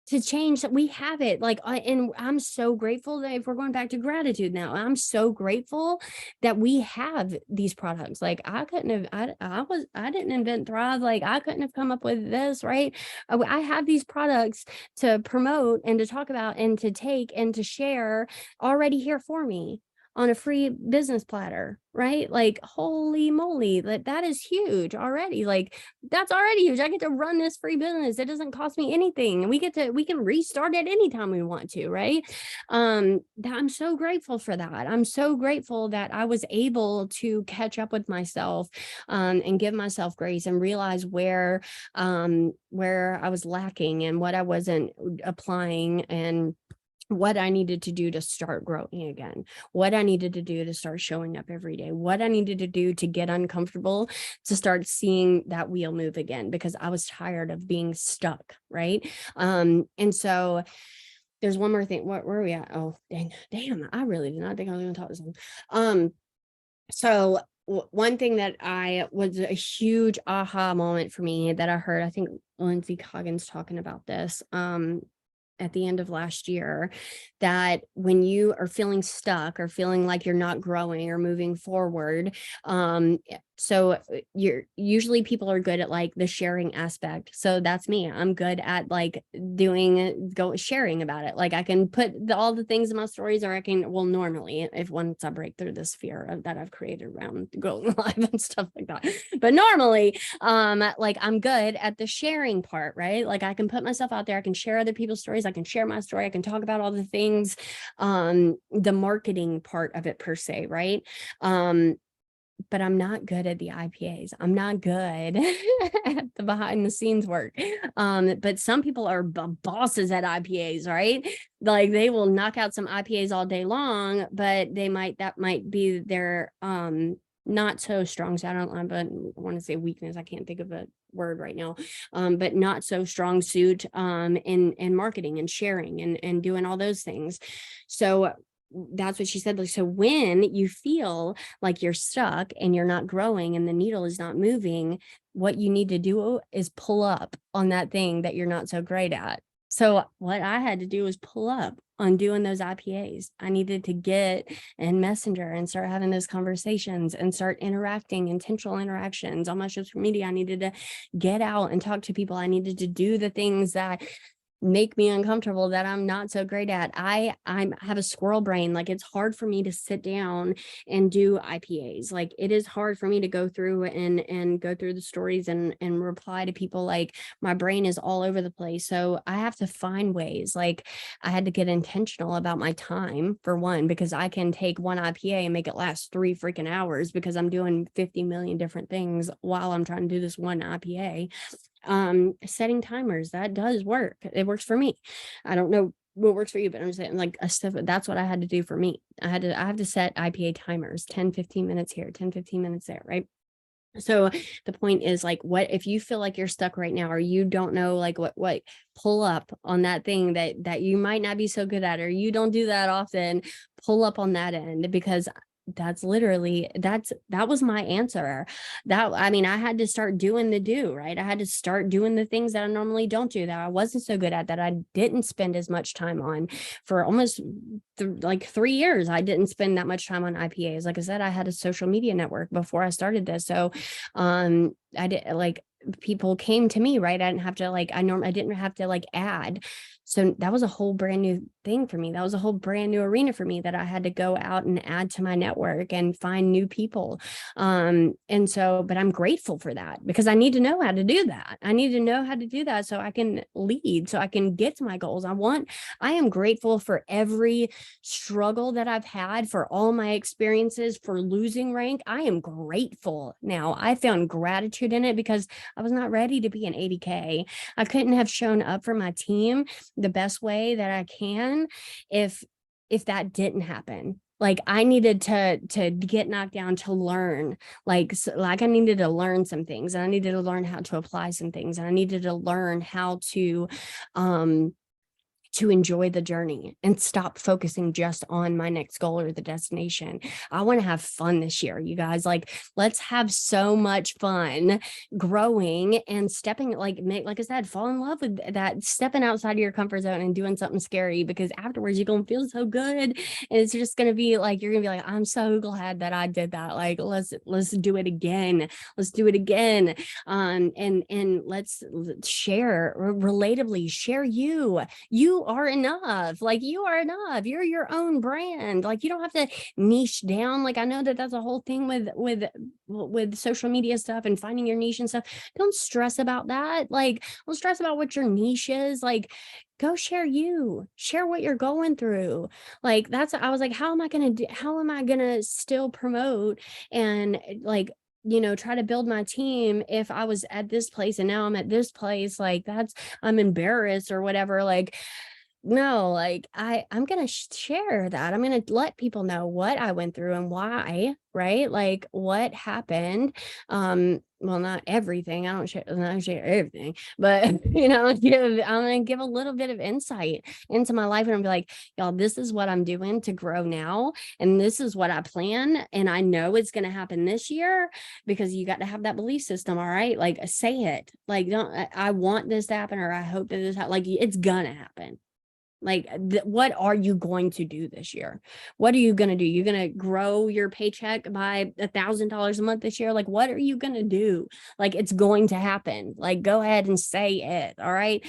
to change. That we have it, like and I'm so grateful that, if we're going back to gratitude now, I'm so grateful that we have these products. Like I couldn't have, I didn't invent Thrive. Like I couldn't have come up with this, right? I have these products to promote and to talk about and to take and to share already here for me on a free business platter, right? Like holy moly, that is huge already. Like that's already huge. I get to run this free business. It doesn't cost me anything. We can restart it anytime we want to, right? That I'm so grateful for that. I'm so grateful that I was able to catch up with myself, and give myself grace and realize where I was lacking and what I wasn't applying, and what I needed to do to start growing again, what I needed to do to start showing up every day, what I needed to do to get uncomfortable, to start seeing that wheel move again, because I was tired of being stuck, right? And so there's one more thing. Where are we at? Oh, damn, I really did not think I was going to talk this long. So one thing that I was a huge aha moment for me that I heard, I think Lindsay Coggins talking about this at the end of last year, that when you are feeling stuck or feeling like you're not growing or moving forward, so you're usually people are good at like the sharing aspect. So that's me. I'm good at like sharing about it. Like I can put all the things in my stories, or I can, well, normally if once I break through this fear that I've created around going live and stuff like that. But normally, like I'm good at the sharing part, right? Like I can put myself out there, I can share other people's stories, I can share my story, I can talk about all the things, the marketing part of it per se, right? But I'm not good at the IPAs. I'm not good at the behind the scenes work. But some people are bosses at IPAs, right? Like they will knock out some IPAs all day long, but that might be their not so strong. So I want to say weakness. I can't think of a word right now. But not so strong suit in marketing and sharing and doing all those things. So that's what she said. Like, so when you feel like you're stuck and you're not growing and the needle is not moving, what you need to do is pull up on that thing that you're not so great at. So what I had to do was pull up on doing those IPAs. I needed to get in Messenger and start having those conversations and start interacting, intentional interactions on my social media. I needed to get out and talk to people. I needed to do the things that make me uncomfortable, that I'm not so great at. I have a squirrel brain. Like it's hard for me to sit down and do IPAs. Like it is hard for me to go through and go through the stories and reply to people. Like my brain is all over the place. So I have to find ways. Like I had to get intentional about my time, for one, because I can take one IPA and make it last 3 freaking hours because I'm doing 50 million different things while I'm trying to do this one IPA. Setting timers, that does work. It works for me. I don't know what works for you, but I'm saying like that's what I had to do for me. I have to set IPA timers, 10-15 minutes here, 10-15 minutes there, right? So the point is, like, what if you feel like you're stuck right now, or you don't know like what pull up on that thing that you might not be so good at, or you don't do that often. Pull up on that end, because that was my answer. I mean, I had to start doing right? I had to start doing the things that I normally don't do, that I wasn't so good at, that I didn't spend as much time on. For almost like 3 years, I didn't spend that much time on IPAs. Like I said, I had a social media network before I started this. So I did, like, people came to me, right? I didn't have to I didn't have to like add. So that was a whole brand new thing for me. That was a whole brand new arena for me, that I had to go out and add to my network and find new people. And so, but I'm grateful for that, because I need to know how to do that. I need to know how to do that so I can lead, so I can get to my goals. I am grateful for every struggle that I've had, for all my experiences, for losing rank. I am grateful now. I found gratitude in it, because I was not ready to be an 80K. I couldn't have shown up for my team the best way that I can if that didn't happen. Like I needed to get knocked down to learn, like I needed to learn some things, and I needed to learn how to apply some things, and I needed to learn how to enjoy the journey and stop focusing just on my next goal or the destination. I want to have fun this year, you guys. Like, let's have so much fun growing and stepping, like I said, fall in love with that, stepping outside of your comfort zone and doing something scary, because afterwards you're going to feel so good. And it's just going to be like, you're going to be like, I'm so glad that I did that. Like, let's do it again. Let's do it again. And let's share, relatably share you are enough. Like you are enough. You're your own brand. Like you don't have to niche down. Like I know that that's a whole thing with social media stuff and finding your niche and stuff. Don't stress about that. Like don't stress about what your niche is. Like go share what you're going through. Like I was like, how am I gonna still promote and like, try to build my team if I was at this place and now I'm at this place? Like I'm embarrassed or whatever. Like no, like I'm gonna share that. I'm gonna let people know what I went through and why, right? Like what happened. Well, not everything. I don't share everything, but I'm gonna give a little bit of insight into my life and I'll be like, y'all, this is what I'm doing to grow now, and this is what I plan, and I know it's gonna happen this year because you got to have that belief system. All right, like say it. Like, don't I want this to happen, or I hope that this like it's gonna happen. Like, what are you going to do this year? What are you going to do? You're going to grow your paycheck by $1,000 a month this year? Like, what are you going to do? Like, it's going to happen. Like, go ahead and say it. All right.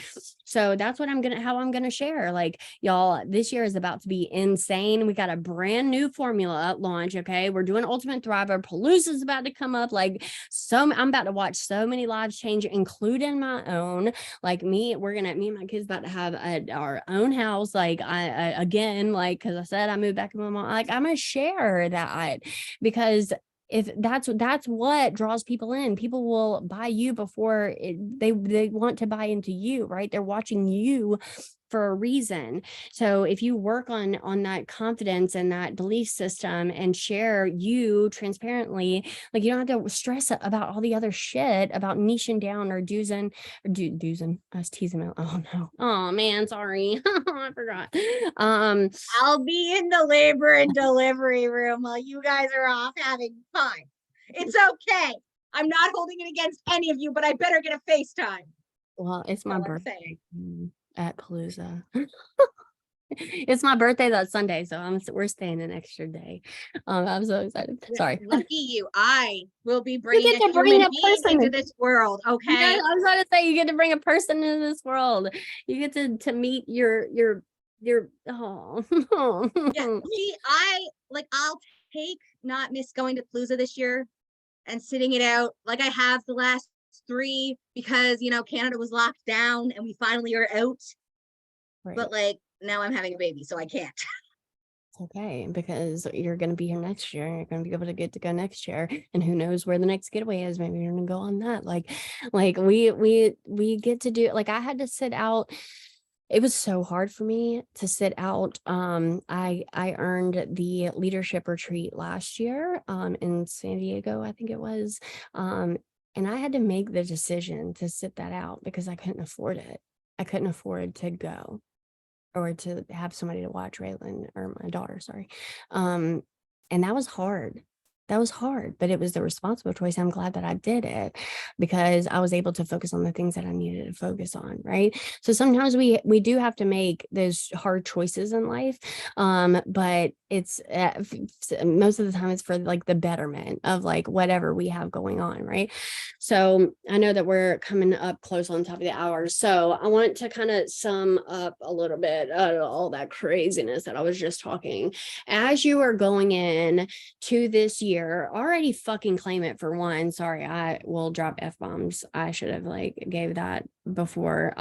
So that's what how I'm going to share. Like, y'all, this year is about to be insane. We got a brand new formula at launch. Okay. We're doing Ultimate Thriver. Palooza is about to come up. Like, I'm about to watch so many lives change, including my own. Like me and my kids about to have our own house. Like I again, like, cause I said, I moved back with my mom. Like I'm gonna share that because if that's what draws people in. People will buy you before they want to buy into you, right? They're watching you for a reason. So if you work on that confidence and that belief system and share you transparently, like you don't have to stress about all the other shit about niching down or doozing. I was teasing him. Oh no. Oh man, sorry. I forgot. I'll be in the labor and delivery room while you guys are off having fun. It's okay. I'm not holding it against any of you, but I better get a FaceTime. Well, it's my All I'm birthday saying. at Palooza. It's my birthday that Sunday, so we're staying an extra day. I'm so excited. Sorry. Lucky you. I will be bringing get a to bring human a being person into in. this world. Yeah, Okay. I was about to say you get to bring a person into this world. You get to meet your oh. Yeah. See, I'll take not miss going to Palooza this year and sitting it out like I have the last 3 because Canada was locked down and we finally are out. Right. But like now I'm having a baby, so I can't. It's okay because you're going to be here next year and you're going to be able to get to go next year, and who knows where the next getaway is. Maybe you're going to go on that. Like we get to do, like I had to sit out. It was so hard for me to sit out. I earned the leadership retreat last year in San Diego, I think it was. And I had to make the decision to sit that out because I couldn't afford it. I couldn't afford to go or to have somebody to watch Raylan, or my daughter, sorry. And that was hard. That was hard, but it was the responsible choice. I'm glad that I did it because I was able to focus on the things that I needed to focus on, right? So sometimes we do have to make those hard choices in life, but it's most of the time it's for like the betterment of like whatever we have going on, right? So I know that we're coming up close on top of the hour, so I want to kind of sum up a little bit of all that craziness that I was just talking. As you are going in to this year, already fucking claim it for one. Sorry, I will drop F-bombs. I should have like gave that before.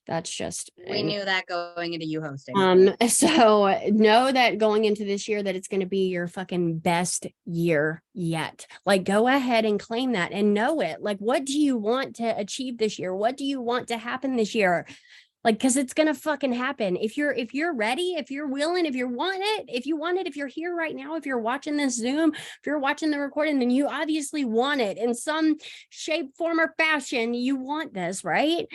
That's just We knew that going into you hosting. So know that going into this year that it's going to be your fucking best year yet. Like go ahead and claim that and know it. Like what do you want to achieve this year? What do you want to happen this year? Like, cause it's gonna fucking happen. If you're ready, if you're willing, if you want it, if you're here right now, if you're watching this Zoom, if you're watching the recording, then you obviously want it in some shape, form, or fashion. You want this, right?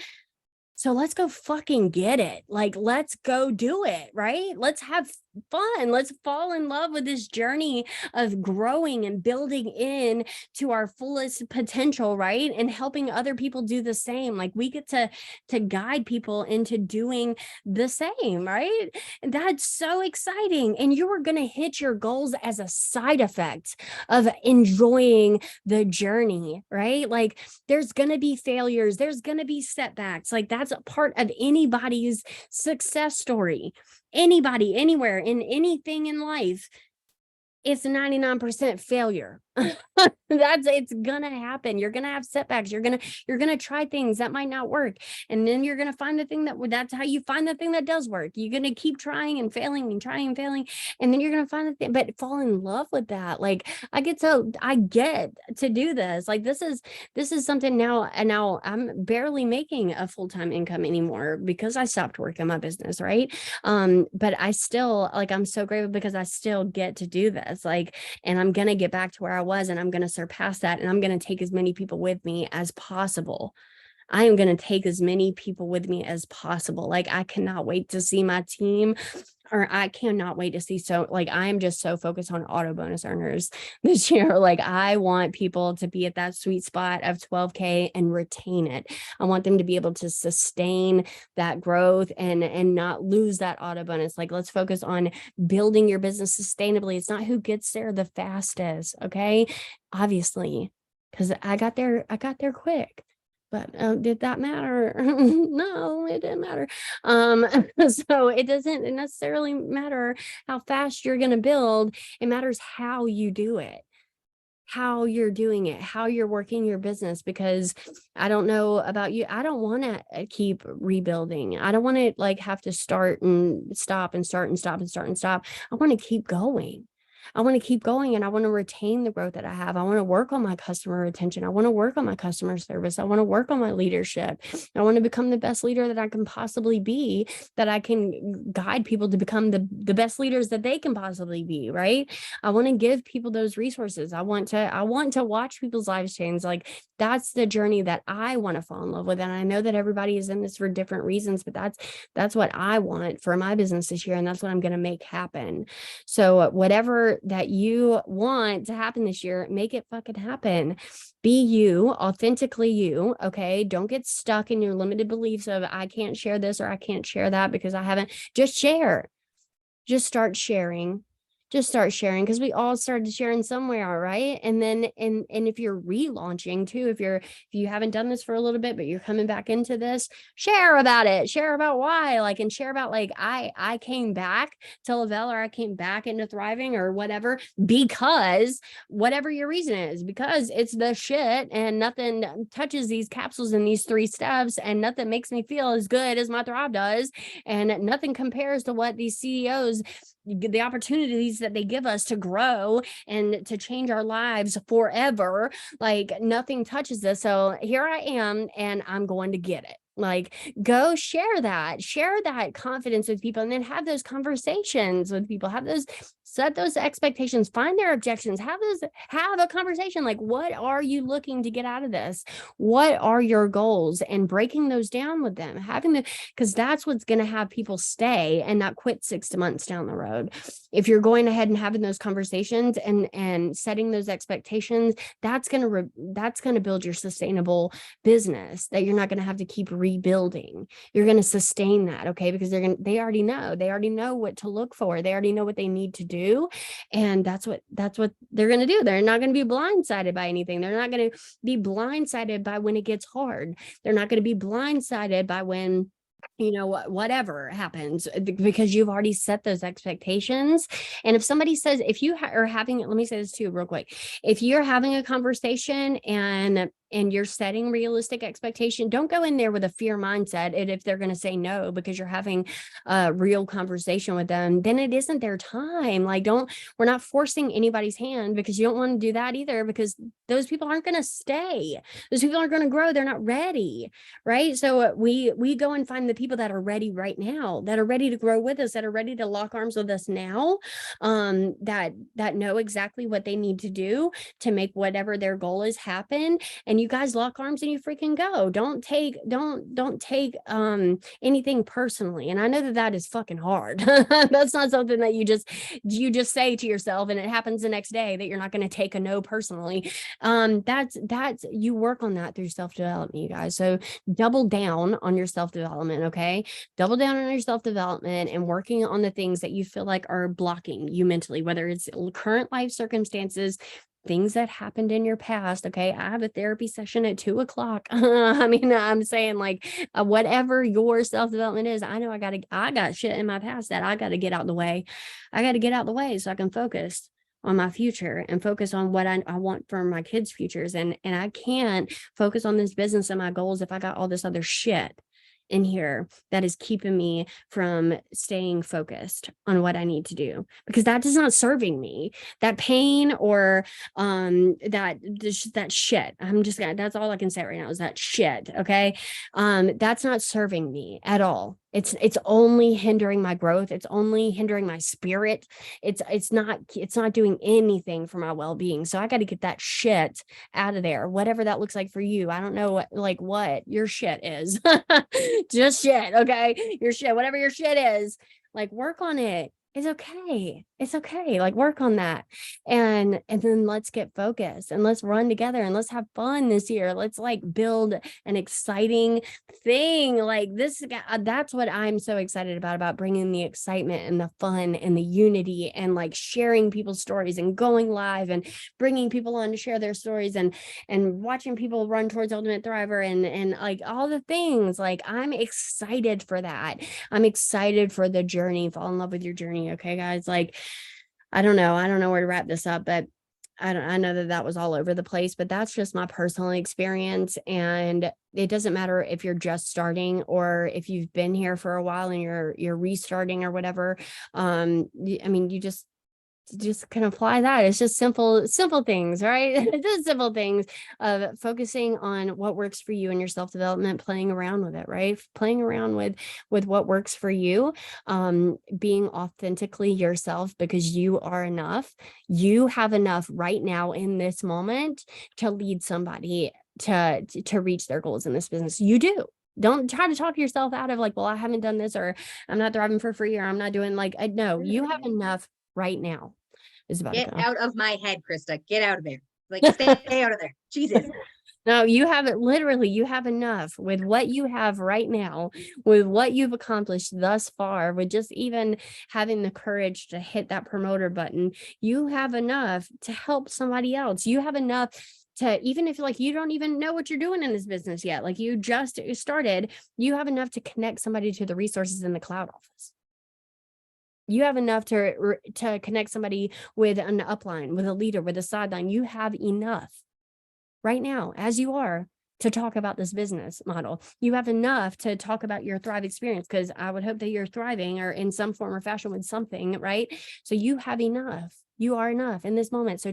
So let's go fucking get it. Like, let's go do it, right? Let's have fun. Let's fall in love with this journey of growing and building in to our fullest potential, right? And helping other people do the same. Like we get to guide people into doing the same, right? And that's so exciting. And you are going to hit your goals as a side effect of enjoying the journey, right? Like there's going to be failures. There's going to be setbacks. Like that's a part of anybody's success story. Anybody, anywhere, in anything in life, it's 99% failure. It's gonna happen. You're gonna have setbacks. You're gonna try things that might not work. And then you're gonna find the thing that's how you find the thing that does work. You're gonna keep trying and failing and trying and failing. And then you're gonna find the thing, but fall in love with that. Like I get to do this. Like this is something now, and now I'm barely making a full-time income anymore because I stopped working my business, right? But I still like I'm so grateful because I still get to do this. Like, and I'm gonna get back to where I was, and I'm gonna surpass that, and I'm gonna take as many people with me as possible. I am going to take as many people with me as possible. Like I cannot wait to see my team, or I cannot wait to see. So like, I am just so focused on auto bonus earners this year. Like I want people to be at that sweet spot of 12K and retain it. I want them to be able to sustain that growth and not lose that auto bonus. Like let's focus on building your business sustainably. It's not who gets there the fastest. Okay. Obviously, because I got there quick. But did that matter? No, it didn't matter. So it doesn't necessarily matter how fast you're going to build. It matters how you do it, how you're doing it, how you're working your business. Because I don't know about you, I don't want to keep rebuilding. I don't want to like have to start and stop and start and stop and start and stop. I want to keep going. I want to keep going, and I want to retain the growth that I have. I want to work on my customer retention. I want to work on my customer service. I want to work on my leadership. I want to become the best leader that I can possibly be, that I can guide people to become the best leaders that they can possibly be, right? I want to give people those resources. I want to watch people's lives change. Like that's the journey that I want to fall in love with. And I know that everybody is in this for different reasons, but that's what I want for my business this year. And that's what I'm going to make happen. So whatever that you want to happen this year, make it fucking happen. Be you, authentically you. Okay. Don't get stuck in your limited beliefs of I can't share this or I can't share that because I haven't. Just share. Just start sharing. Just start sharing, because we all started sharing somewhere, right? And then and if you're relaunching too, if you haven't done this for a little bit, but you're coming back into this, share about it, share about why, like, and share about like I came back to Lavelle, or I came back into thriving or whatever, because whatever your reason is, because it's the shit and nothing touches these capsules in these 3 steps, and nothing makes me feel as good as my Thrive does, and nothing compares to what these CEOs, the opportunities that they give us to grow and to change our lives forever. Like nothing touches this. So here I am, and I'm going to get it. Like go share that confidence with people, and then have those conversations with people, set those expectations, find their objections, have a conversation. Like, what are you looking to get out of this? What are your goals? And breaking those down with them, because that's what's going to have people stay and not quit 6 months down the road. If you're going ahead and having those conversations and setting those expectations, that's going to build your sustainable business that you're not going to have to keep rebuilding. You're going to sustain that, okay? Because they already know what to look for. They already know what they need to do, and that's what they're going to do. They're not going to be blindsided by anything. They're not going to be blindsided by when it gets hard. They're not going to be blindsided by when whatever happens, because you've already set those expectations. And if somebody says, if you are having, let me say this too real quick, if you're having a conversation and you're setting realistic expectation, don't go in there with a fear mindset. And if they're going to say no because you're having a real conversation with them, then it isn't their time. Like we're not forcing anybody's hand, because you don't want to do that either, because those people aren't going to stay. Those people aren't going to grow. They're not ready. Right. So we go and find the people that are ready right now, that are ready to grow with us, that are ready to lock arms with us now, that know exactly what they need to do to make whatever their goal is happen. And you guys lock arms and you freaking go. Don't take anything personally. And I know that is fucking hard. That's not something that you just say to yourself and it happens the next day, that you're not going to take a no personally. That's you work on that through self-development, you guys. So double down on your self-development. Okay. Double down on your self-development and working on the things that you feel like are blocking you mentally, whether it's current life circumstances, things that happened in your past. Okay. I have a therapy session at 2:00. I mean, I'm saying like whatever your self-development is, I know I got shit in my past that I got to get out the way. I got to get out the way so I can focus on my future and focus on what I want for my kids' futures. And I can't focus on this business and my goals if I got all this other shit in here that is keeping me from staying focused on what I need to do, because that is not serving me. That pain or that shit. I'm just gonna, that's all I can say right now is that shit. Okay. That's not serving me at all. It's only hindering my growth. It's only hindering my spirit. It's not doing anything for my well-being. So I got to get that shit out of there, whatever that looks like for you. I don't know what your shit is. Just shit. Okay. Your shit, whatever your shit is, like, work on it. It's okay. It's okay. Like, work on that. And then let's get focused and let's run together and let's have fun this year. Let's like build an exciting thing like this. That's what I'm so excited about bringing the excitement and the fun and the unity and like sharing people's stories and going live and bringing people on to share their stories and watching people run towards Ultimate Thriver and like all the things. Like, I'm excited for that. I'm excited for the journey. Fall in love with your journey. Okay, guys. Like, I don't know where to wrap this up, but I know that was all over the place, but that's just my personal experience. And it doesn't matter if you're just starting or if you've been here for a while and you're restarting or whatever. I mean, you just can apply that. It's just simple things, right? Just simple things of focusing on what works for you in your self-development, playing around with it, right? Playing around with what works for you, being authentically yourself, because you are enough. You have enough right now in this moment to lead somebody to reach their goals in this business. You do. Don't try to talk yourself out of like, well, I haven't done this, or I'm not thriving for free, or I'm not doing like, no, you have enough right now. Is about Get to go. out of my head, Krista. Get out of there. Like, stay out of there. Jesus. No, you have it. Literally, you have enough with what you have right now, with what you've accomplished thus far, with just even having the courage to hit that promoter button. You have enough to help somebody else. You have enough to, even if like you don't even know what you're doing in this business yet, like you just started, you have enough to connect somebody to the resources in the cloud office. You have enough to connect somebody with an upline, with a leader, with a sideline. You have enough right now, as you are, to talk about this business model. You have enough to talk about your Thrive experience, because I would hope that you're thriving or in some form or fashion with something, right? So you have enough. You are enough in this moment. So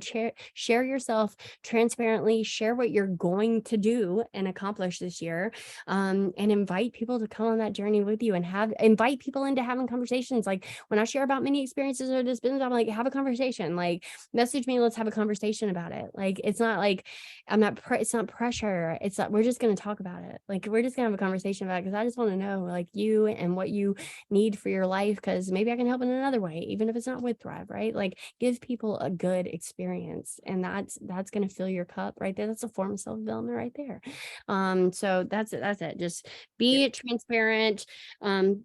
share yourself transparently, share what you're going to do and accomplish this year, and invite people to come on that journey with you, and invite people into having conversations. Like, when I share about many experiences of this business, I'm like, have a conversation, like message me, let's have a conversation about it. Like, it's not like it's not pressure. It's that we're just going to talk about it. Like, we're just gonna have a conversation about it, because I just want to know like you and what you need for your life, because maybe I can help in another way, even if it's not with Thrive, right? Like, give people a good experience, and that's going to fill your cup right there. That's a form of self-development right there. So that's it. Just be transparent,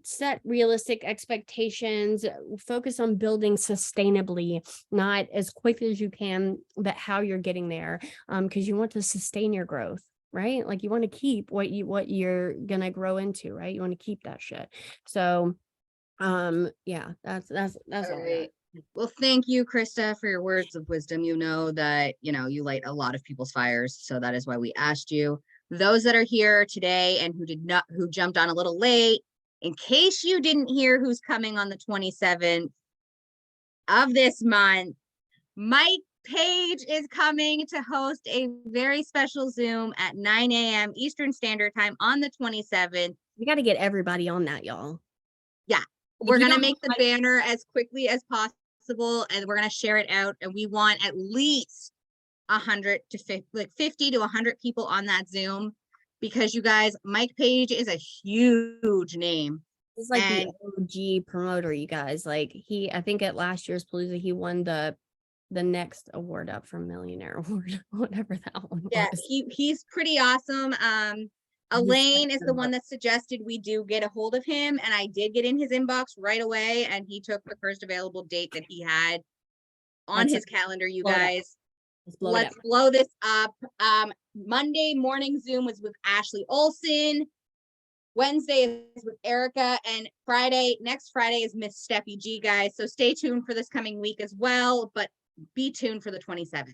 set realistic expectations, focus on building sustainably, not as quickly as you can, but how you're getting there, because you want to sustain your growth, right? Like, you want to keep what you're gonna grow into, right? You want to keep that shit. So yeah, that's all I got. Well, thank you, Krista, for your words of wisdom. You know that, you light a lot of people's fires. So that is why we asked you. Those that are here today and who jumped on a little late, in case you didn't hear who's coming on the 27th of this month, Mike Page is coming to host a very special Zoom at 9 a.m. Eastern Standard Time on the 27th. We got to get everybody on that, y'all. Yeah. We're going to make the banner as quickly as possible, and we're going to share it out. And we want at least 100 to 50, like 50 to 100 people on that Zoom, because you guys, Mike Page is a huge name. He's like the OG promoter, you guys. Like, I think at last year's Palooza, he won the next award up from Millionaire Award, whatever that one was. Yeah, he's pretty awesome. Elaine is the one that suggested we do get a hold of him, and I did get in his inbox right away, and he took the first available date that he had on his calendar. You guys, let's blow this up. Monday morning Zoom was with Ashley Olsen. Wednesday is with Erica, and next Friday is Miss Steffi G, guys. So stay tuned for this coming week as well. But be tuned for the 27th.